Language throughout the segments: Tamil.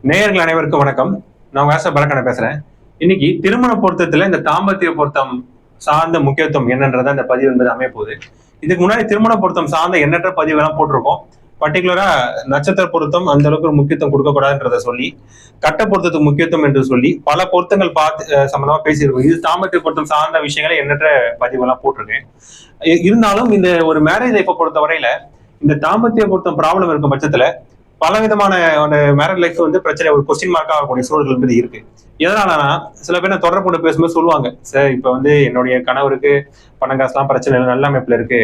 நேயர்கள் அனைவருக்கும் வணக்கம். நான் வேச பலக்கண பேசுறேன். இன்னைக்கு திருமண பொருத்தத்துல இந்த தாம்பத்திய பொருத்தம் சார்ந்த முக்கியத்துவம் என்னன்றத இந்த பதிவு என்பது அமைய போகுது. இதுக்கு முன்னாடி திருமண பொருத்தம் சார்ந்த எண்ணற்ற பதிவு எல்லாம் போட்டிருக்கோம். பர்டிகுலரா நட்சத்திர பொருத்தம் அந்த அளவுக்கு முக்கியத்துவம் கொடுக்கக்கூடாதுன்றத சொல்லி, கட்ட பொருத்தத்துக்கு முக்கியத்துவம் என்று சொல்லி பல பொருத்தங்கள் பார்த்து சம்பந்தமா பேசியிருக்கோம். இது தாம்பத்திய பொருத்தம் சார்ந்த விஷயங்களை எண்ணற்ற பதிவு எல்லாம் போட்டிருக்கேன். இருந்தாலும் இந்த ஒரு மேரேஜ் லைஃப்பை பொறுத்த வரையில இந்த தாம்பத்திய பொருத்தம் ப்ராப்ளம் இருக்கும் பட்சத்துல பல விதமான மேரேஜ் லைஃப் வந்து பிரச்சனை ஒரு கொஸ்டின் மார்க்கா ஆகக்கூடிய சூழல் வந்து இருக்கு. எதனாலனா சில பேர் நான் தொடர்பு கொண்டு பேசும்போது சொல்லுவாங்க, சார் இப்ப வந்து என்னுடைய கணவருக்கு பணம் காசுலாம் பிரச்சனை இல்லை, நல்ல அமைப்புல இருக்கு.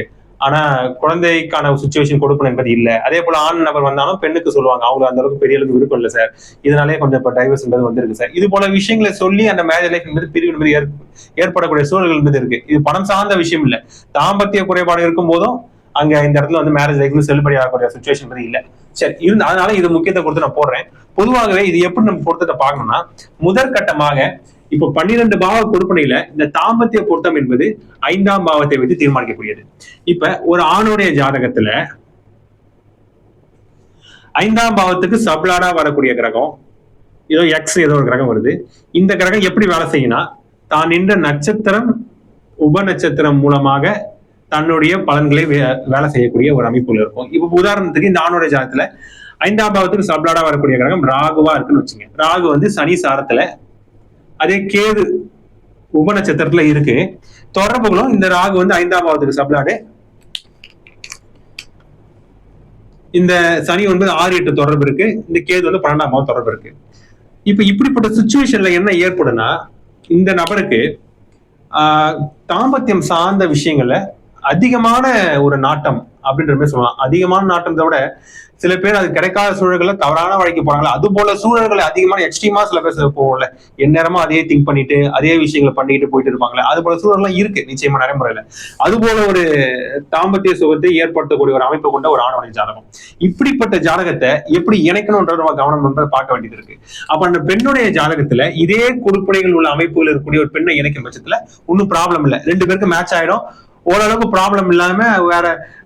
ஆனா குழந்தைக்கான சுச்சுவேஷன் கொடுக்கணும் என்பது இல்ல. அதே போல ஆண் நபர் வந்தாலும் பெண்ணுக்கு சொல்லுவாங்க, அவங்க அந்த அளவுக்கு பெரிய அளவுக்கு விருப்பம் இல்லை சார், இதனாலே கொஞ்சம் இப்ப டைவர்ஸ் என்பது வந்திருக்கு சார். இது போல விஷயங்களை சொல்லி அந்த மேரேஜ் லைஃப் என்பது பிரிவு என்பது ஏற்படக்கூடிய சூழல்கள் என்பது இருக்கு. இது பணம் சார்ந்த விஷயம் இல்ல. தாம்பத்திய குறைபாடு இருக்கும் போதும் அங்க இந்த இடத்துல வந்து மேரேஜ் லைஃப் செல்லுபடி ஆகக்கூடிய சுச்சுவேஷன் வந்து இல்ல. சரி இருந்து அதனால இது முக்கியத்தை கொடுத்து நான் போடுறேன். பொதுவாகவே இது எப்படி நம்ம பொருத்தத்தை பார்க்கணும்னா, முதற்கட்டமாக இப்போ 12 பாவ கொடுப்பனையில இந்த தாம்பத்திய பொருத்தம் என்பது 5ஆம் பாவத்தை வைத்து தீர்மானிக்கக்கூடியது. இப்ப ஒரு ஆணுடைய ஜாதகத்துல 5ஆம் பாவத்துக்கு சப்ளாடா வரக்கூடிய கிரகம் ஏதோ எக்ஸ் ஏதோ ஒரு கிரகம் வருது. இந்த கிரகம் எப்படி வேலை செய்யும்னா, தான் நின்ற நட்சத்திரம் உப நட்சத்திரம் மூலமாக தன்னுடைய பலன்களை வேலை செய்யக்கூடிய ஒரு அமைப்புல இருக்கும். இப்ப உதாரணத்துக்கு இந்த ஆணுடைய ஜாதகத்துல 5ஆம் பாவத்துக்கு சப்ளாடா வரக்கூடிய கிரகம் ராகுவா இருக்குன்னு வச்சுங்க. ராகு வந்து சனி சாரத்துல, அதே கேது உப நட்சத்திரத்துல இருக்கு. தொடர்புகளும் இந்த ராகு வந்து 5ஆம் பாவத்துக்கு சப்ளாடு, இந்த சனி வந்து 6-8 தொடர்பு இருக்கு, இந்த கேது வந்து 12ஆம் பாவம் தொடர்பு இருக்கு. இப்ப இப்படிப்பட்ட சுச்சுவேஷன்ல என்ன ஏற்படும்னா, இந்த நபருக்கு தாம்பத்தியம் சார்ந்த விஷயங்கள்ல அதிகமான ஒரு நாட்டம் அப்படின்ற மாதிரி சொல்லலாம். அதிகமான நாட்டத்தை விட சில பேர் அது கிடைக்காத சூழல்களை தவறான வழிக்கு போறாங்களா, அது போல சூழல்களை அதிகமான எக்ஸ்ட்ரீமா சில பேர் போகல, எந்நேரமா அதே திங்க் பண்ணிட்டு அதே விஷயங்களை பண்ணிட்டு போயிட்டு இருப்பாங்களே, அது போல சூழல்லாம் இருக்கு நிச்சயமா நடைமுறையில. அது போல ஒரு தாம்பத்திய சுகத்தை ஏற்படுத்தக்கூடிய ஒரு அமைப்பு கொண்ட ஒரு ஆணவனை ஜாதகம். இப்படிப்பட்ட ஜாதகத்தை எப்படி இணைக்கணும்ன்ற நம்ம கவனம் பண்றதை பார்க்க வேண்டியது இருக்கு. அப்ப அந்த பெண்ணுடைய ஜாதகத்துல இதே கொடுப்பனைகள் உள்ள அமைப்புகள் இருக்கக்கூடிய ஒரு பெண்ணை இணைக்கும் பட்சத்துல ஒன்னும் ப்ராப்ளம் இல்லை, 2 பேருக்கு மேட்ச் ஆயிடும். ஓரளவுக்கு ப்ராப்ளம் இல்லாம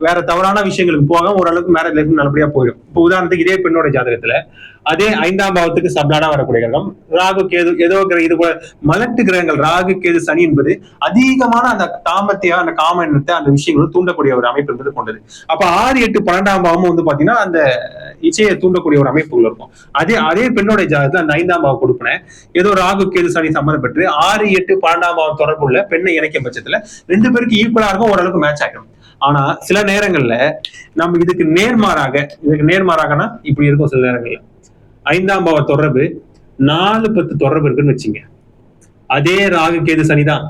வேற தவறான விஷயங்களுக்கு போக ஓரளவுக்கு மேரேஜ் லைஃப் நல்லபடியா போயிடும். இப்போ உதாரணத்துக்கு இதே பெண்ணோட ஜாதகத்துல அதே 5ஆம் பாவத்துக்கு சப்ளாடா வரக்கூடிய கிரகம் ராகு கேது ஏதோ இது போல மலட்டு கிரகங்கள் ராகு கேது சனி என்பது அதிகமான அந்த தாம்பத்திய அந்த காம எண்ணத்தை அந்த விஷயங்களும் தூண்டக்கூடிய ஒரு அமைப்பு என்பது கொண்டது. அப்ப 6-8-12ஆம் பாவமும் வந்து பாத்தீங்கன்னா அந்த இச்சையை தூண்டக்கூடிய ஒரு அமைப்புகள் இருக்கும். அதே பெண்ணோட ஜாதகத்துல அந்த 5ஆம் பாவம் கொடுப்பேன் ஏதோ ராகு கேது சனி சம்மந்தம் பெற்று 6-8-12ஆம் பாவம் தொடர்புள்ள பெண்ணை இணைக்கும் பட்சத்துல 2 பேருக்கு ஈக்குவலா இருக்கும், ஓரளவுக்கு மேட்ச் ஆகிடும். ஆனா சில நேரங்கள்ல நம்ம இதுக்கு நேர்மாறாகனா இப்படி இருக்கும். சில நேரங்கள்ல 5ஆம் பாவ தொடர்பு 4-10 தொடர்பு இருக்குன்னு வச்சுங்க, அதே ராகு கேது சனிதான்.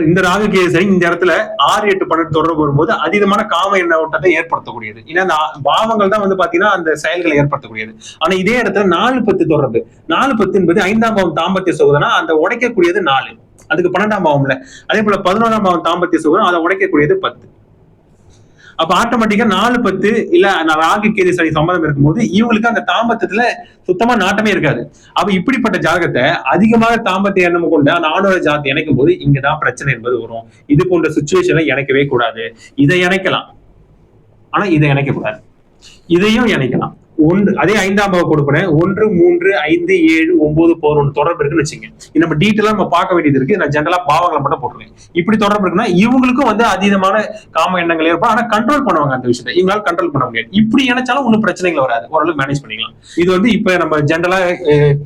இந்த ராகு கேது சனி இந்த இடத்துல 6-8-12 தொடர்பு வரும்போது அதிகமான காம எண்ண ஓட்டத்தை ஏற்படுத்தக்கூடியது. ஏன்னா அந்த பாவங்கள் தான் வந்து பாத்தீங்கன்னா அந்த செயல்களை ஏற்படுத்தக்கூடியது. ஆனா இதே இடத்துல 4-10 தொடர்பு, 4-10 என்பது 5ஆம் பாவம் தாம்பத்திய சோதனா, அந்த உடைக்கக்கூடியது 4, அதுக்கு 12ஆம் பாவம்ல. அதே போல 11ஆம் பாவம் தாம்பத்திய சோதனா, அதை உடைக்கக்கூடியது 10. அப்ப ஆட்டோமேட்டிக்கா 4-10 இல்ல ராகு கேது சனி சம்மதம் இருக்கும்போது இவங்களுக்கு அந்த தாம்பத்தியத்துல சுத்தமா நாட்டமே இருக்காது. அப்ப இப்படிப்பட்ட ஜாதகத்தை அதிகமாக தாம்பத்திய எண்ணம் கொண்ட அந்த ஆணோட ஜாதத்தை இணைக்கும் போது இங்கதான் பிரச்சனை என்பது வரும். இது போன்ற சுச்சுவேஷன்ல இணைக்கவே கூடாது. இதை இணைக்கலாம், ஆனா இதை இணைக்க கூடாது. இதையும் இணைக்கலாம். அதே 5ஆம் பாவ கொடுப்பேன் 1, 3, 5, 7, 9, 11 தொடர்பு இருக்குன்னு வச்சுங்க. இது நம்ம டீட்டெயிலா நம்ம பார்க்க வேண்டியது இருக்கு. நான் ஜென்ரலா பாவங்களை மட்டும் போட்டுருக்கேன். இப்படி தொடர்பு இருக்குன்னா இவங்களுக்கும் வந்து அதீதமான காம எண்ணங்கள் ஏற்படும். ஆனா கண்ட்ரோல் பண்ணுவாங்க அந்த விஷயத்தை, இவங்களால கண்ட்ரோல் பண்ண முடியாது. இப்படி இணைச்சாலும் ஒன்னும் பிரச்சனைகள் வராது, ஓரளவு மேனேஜ் பண்ணிக்கலாம். இது வந்து இப்ப நம்ம ஜென்ரலா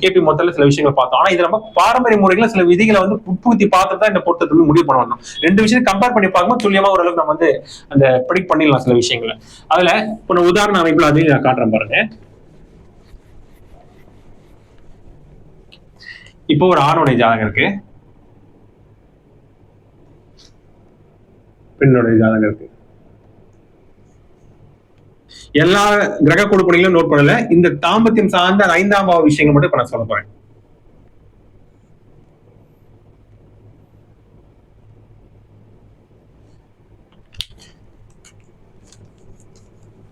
கேபி மொத்தத்துல சில விஷயங்கள் பார்த்தோம். ஆனா இது நம்ம பாரம்பரிய முறைகளை சில விதிகளை வந்து உட்புகுத்தி பார்த்துட்டு தான் இந்த பொருத்தத்தை முடிவு பண்ண வரணும். 2 விஷயம் கம்பேர் பண்ணி பார்க்கும்போது துல்லியமா ஓரளவுக்கு நம்ம வந்து அந்த ப்ரெடிக்ட் பண்ணிடலாம் சில விஷயங்களை. அதுல இப்ப உதாரண அமைப்புல அதையும் நான் காட்டுறேன் பாருங்க. இப்போ ஒரு ஆணுடைய ஜாதகம் இருக்கு, பெண்ணுடைய ஜாதகம் இருக்கு. எல்லா கிரக கொடுப்பனைகளும் நோட் பண்ணல, இந்த தாம்பத்தியம் சார்ந்த 5ஆம் பாவ விஷயங்கள் மட்டும் இப்ப நான் சொல்ல போறேன்.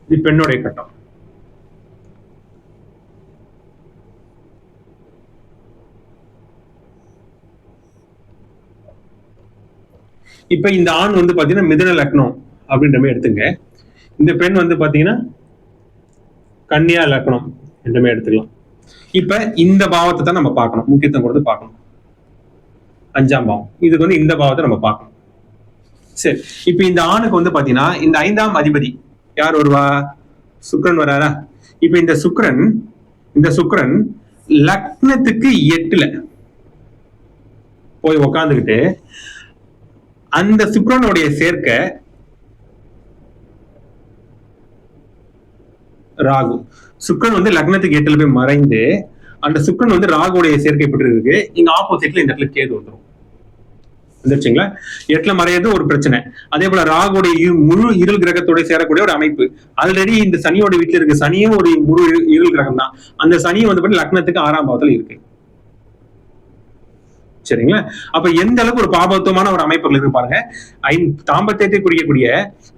இது பெண்ணுடைய கட்டம். இப்ப இந்த ஆண் வந்து பாத்தீங்கன்னா மிதுன லக்னம் அப்படின்ற மாதிரி எடுத்துங்க. இந்த பெண் வந்து பாத்தீங்கன்னா கன்னியா லக்னம் ரெண்டுமே எடுத்துக்கலாம். இப்ப இந்த பாவத்தை தான் நம்ம பார்க்கணும், முக்கியத்துவம் கொடுத்து பார்க்கணும். 5ஆம் பாவம், இதுக்கு வந்து இந்த பாவத்தை நம்ம பார்க்கணும். சரி, இப்ப இந்த ஆணுக்கு வந்து பாத்தீங்கன்னா இந்த 5ஆம் அதிபதி யார் வருவா? சுக்கிரன் வராரா? இப்ப இந்த சுக்கிரன் லக்னத்துக்கு 8ல போய் உக்காந்துக்கிட்டு அந்த சுக்கிரனுடைய சேர்க்கை ராகு. சுக்கிரன் வந்து லக்னத்துக்கு 8ல போய் மறைந்து அந்த சுக்கிரன் வந்து ராகுடைய சேர்க்கை பெற்று இருக்கு. இங்க ஆப்போசிட்ல இந்த இடத்துல கேது வந்துடும். வந்துருச்சுங்களா? 8ல மறையது ஒரு பிரச்சனை. அதே போல ராகுடைய முழு இருள் கிரகத்தோட சேரக்கூடிய ஒரு அமைப்பு. ஆல்ரெடி இந்த சனியோட வீட்டுல இருக்கு. சனியும் ஒரு முழு இருள் கிரகம் தான். அந்த சனியை வந்து லக்னத்துக்கு 6ஆம் பாவத்துல இருக்கு. சரிங்களா? அப்ப எந்த அளவுக்கு ஒரு பாபத்துவமான ஒரு அமைப்புகள் இருக்கு பாருங்க. தாம்பத்தியத்தை குறிக்கக்கூடிய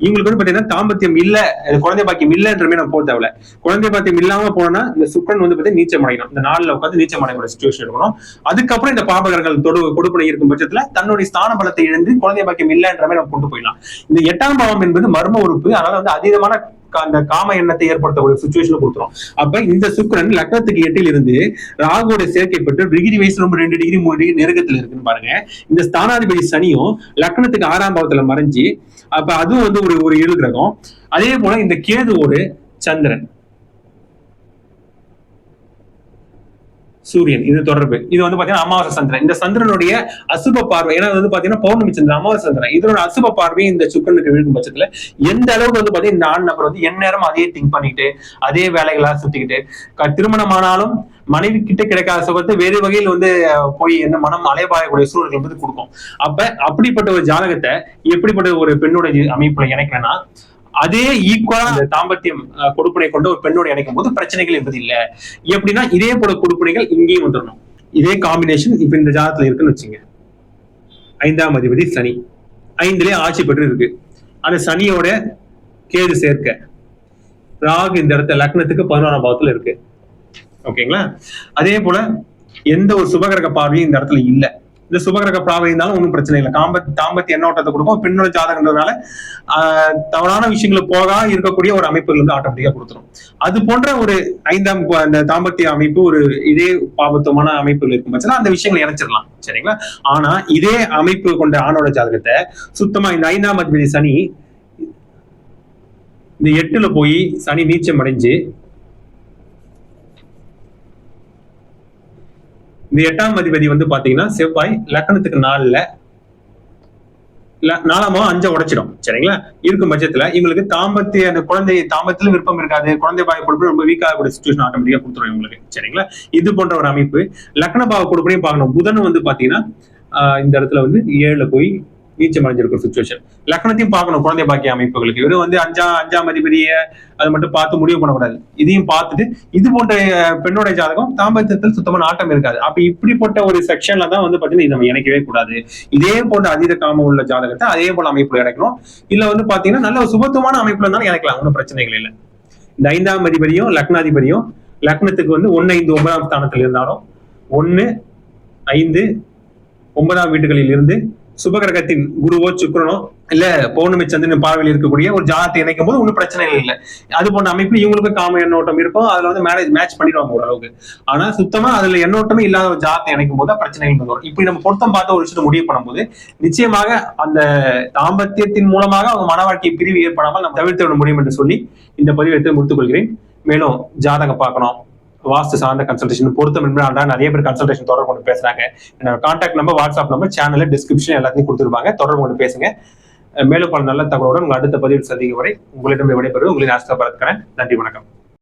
இவங்களுக்கு வந்து பாத்தீங்கன்னா தாம்பத்தியம் இல்ல, குழந்தை பாக்கியம் இல்லன்றமே நம்ம போக தேவையில்ல. குழந்தை பாக்கியம் இல்லாம போனா இந்த சுக்கிரன் வந்து பாத்தீங்கன்னா நீச்சம் அடையணும். இந்த நாள்ல உட்காந்து நீச்சம் அடையக்கூடிய சிச்சுவேஷன் இருக்கணும். அதுக்கப்புறம் இந்த பாபகர்கள் கொடுப்பனை இருக்கும் பட்சத்துல தன்னுடைய ஸ்தான பலத்தை இழந்து குழந்தை பாக்கியம் இல்லன்ற மாதிரி நம்ம கொண்டு போயிடலாம். இந்த 8ஆம் பாவம் என்பது மர்ம உறுப்பு. அதனால வந்து அதீதமான அந்த காம எண்ணத்தை ஏற்படுத்தக்கூடிய சுச்சுவேஷன் கொடுத்துரும். அப்ப இந்த சுக்கிரன் லக்னத்துக்கு 8ல் இருந்து ராகுவோட சேர்க்கை பெற்று டிகிரி வயசு ரொம்ப 2 டிகிரி 3 டிகிரி நெருக்கத்துல இருக்குன்னு பாருங்க. இந்த ஸ்தானாதிபதி சனியும் லக்னத்துக்கு 6ஆம் பாவத்துல மறைஞ்சு, அப்ப அதுவும் வந்து ஒரு இருள் கிரகம். அதே போல இந்த கேதுவோடு சந்திரன் சூரியன் இது தொடர்பு. இது வந்து பாத்தீங்கன்னா அமாவாசை சந்திரன். இந்த சந்திரனுடைய அசுப பார்வை, ஏன்னா வந்து பாத்தீங்கன்னா பௌர்ணமி சந்திரன் அமாவாசை சந்திரன், இதனோட அசுப பார்வை இந்த சுக்கிரனுக்கு விழுக்கும் பட்சத்துல எந்த அளவுக்கு வந்து பாத்தீங்கன்னா இந்த ஆண் நபர் வந்து எந்நேரம் அதையே திங்க் பண்ணிட்டு அதே வேலைகளா சுத்திக்கிட்டு திருமணமானாலும் மனைவி கிட்ட கிடைக்காத சுகத்தை வேறு வகையில் வந்து போய் இந்த மனம் அலைபாயக்கூடிய சூழல்கள் வந்து கொடுக்கும். அப்ப அப்படிப்பட்ட ஒரு ஜாதகத்தை எப்படிப்பட்ட ஒரு பெண்ணுடைய அமைப்புல இணைக்கணும்னா அதே ஈக்குவலா அந்த தாம்பத்தியம் கொடுப்பனை கொண்டு ஒரு பெண்ணோடு இணைக்கும் போது பிரச்சனைகள் என்பது இல்ல. எப்படின்னா இதே போல கொடுப்பனைகள் இங்கேயும் வந்துடணும். இதே காம்பினேஷன் இப்ப இந்த ஜாதகத்துல இருக்குன்னு வச்சுங்க. 5ஆம் அதிபதி சனி 5லயே ஆட்சி பெற்று இருக்கு. அந்த சனியோட கேது சேர்க்க ராகு இந்த இடத்துல லக்னத்துக்கு 11ஆம் பாவத்துல இருக்கு. ஓகேங்களா? அதே போல எந்த ஒரு சுபகிரக பார்வையும் இந்த இடத்துல இல்ல. இந்த சுபகிரக பார்வை இருந்தாலும் ஒன்றும் பிரச்சனை இல்லை. தாம்பத்திய எண்ணோட்டத்தை கொடுக்கும். பெண்ணோட ஜாதகன்றதுனால தவறான விஷயங்களுக்கு போகா இருக்கக்கூடிய ஒரு அமைப்புகள் வந்து ஆட்டோமேட்டிக்கா கொடுத்துரும். அது போன்ற ஒரு 5ஆம் அந்த தாம்பத்திய அமைப்பு ஒரு இதே பாபத்துவமான அமைப்புகள் இருக்கும் பட்சம் அந்த விஷயங்களை இணைச்சிடலாம். சரிங்களா? ஆனா இதே அமைப்பு கொண்ட ஆணோட ஜாதகத்தை சுத்தமா இந்த 5ஆம் அதிபதி சனி இந்த 8ல போய் சனி நீச்சம் அடைஞ்சு இந்த 8ஆம் அதிபதி வந்து பாத்தீங்கன்னா செவ்வாய் லக்னத்துக்கு 4ல 4ஆம் 5 உடைச்சிடும். சரிங்களா? இருக்கும் பட்சத்துல இவங்களுக்கு தாம்பத்திய அந்த குழந்தை தாம்பத்திலும் விருப்பம் இருக்காது. குழந்தை பாய கொடுப்பு ரொம்ப வீக் ஆகக்கூடிய சிச்சுவேஷன் ஆட்டோமேட்டிக்கா கொடுத்துரும் இவங்களுக்கு. சரிங்களா? இது போன்ற ஒரு அமைப்பு. லக்ன பாவ கொடுப்பனையும் பார்க்கணும். புதன் வந்து பாத்தீங்கன்னா இந்த இடத்துல வந்து 7ல போய் நீச்சம் அடைஞ்சிருக்கிற சிச்சுவேஷன். லக்னத்தையும் பார்க்கணும். குழந்தை பாக்கிய அமைப்புகளுக்கு இவரு வந்து 5ஆம் அதிபதியை அதை மட்டும் பார்த்து முடிவு பண்ணக்கூடாது. இதையும் பார்த்துட்டு இது போன்ற பெண்ணோட ஜாதகம் தாம்பத்தியத்தில் சுத்தமான ஆட்டம் இருக்காது. அப்ப இப்படிப்பட்ட ஒரு செக்ஷன்ல தான் வந்து பாத்தீங்கன்னா இதை நம்ம இணைக்கவே கூடாது. இதே போன்ற அதீத காமம் உள்ள ஜாதகத்தை அதே போல அமைப்புல இணைக்கணும். இல்ல வந்து பாத்தீங்கன்னா நல்ல சுபத்துவமான அமைப்புல இருந்தாலும் இணைக்கலாம். ஒன்றும் பிரச்சனைகள் இல்லை. இந்த 5ஆம் அதிபதியும் லக்னாதிபதியும் லக்னத்துக்கு வந்து 1, 5, 9ஆம் ஸ்தானத்தில் இருந்தாலும் 1, 5, 9ஆம் வீடுகளில் இருந்து சுபகிரகத்தின் குருவோ சுக்கிரனோ இல்ல பௌர்ணமி சந்திரன் பார்வையில் இருக்கக்கூடிய ஒரு ஜாதகத்தை இணைக்கும் போது ஒன்றும் பிரச்சனைகள் இல்லை. அது போன்ற அமைப்பு இவங்களுக்கு காம எண்ணோட்டம் இருக்கும். அதுல வந்து மேட்ச் பண்ணிடுவாங்க ஓரளவுக்கு. ஆனா சுத்தமா அதுல எண்ணோட்டமே இல்லாத ஒரு ஜாதகத்தை இணைக்கும் போது பிரச்சனைகள் வரும். இப்படி நம்ம பொருத்தம் பார்த்து ஒரு விஷயத்தை முடிவு பண்ணும்போது நிச்சயமாக அந்த தாம்பத்தியத்தின் மூலமாக அவங்க மன வாழ்க்கை பிரிவு ஏற்படாமல் நம்ம தவிர்த்து விட முடியும் என்று சொல்லி இந்த பதிவை முடித்துக் கொள்கிறேன். மேலும் ஜாதகம் பார்க்கணும், வாஸ்து சார்ந்த கன்சல்டேஷன் பொருத்தம் என்பதா நிறைய பேர் கன்சல்டேஷன் தொடர்பு கொண்டு பேசுறாங்க. என்னோட contact number, WhatsApp number, channel description எல்லாத்தையும் கொடுத்துருப்பாங்க. தொடர்பு கொண்டு பேசுங்க. மேலும் பல நல்ல தகவலுடன் உங்கள் அடுத்த பதிவில் சந்திக்கும் வரை உங்களிடம் விடைபெறுவது உங்களின் ஆஸ்தா பரத்கரன். நன்றி, வணக்கம்.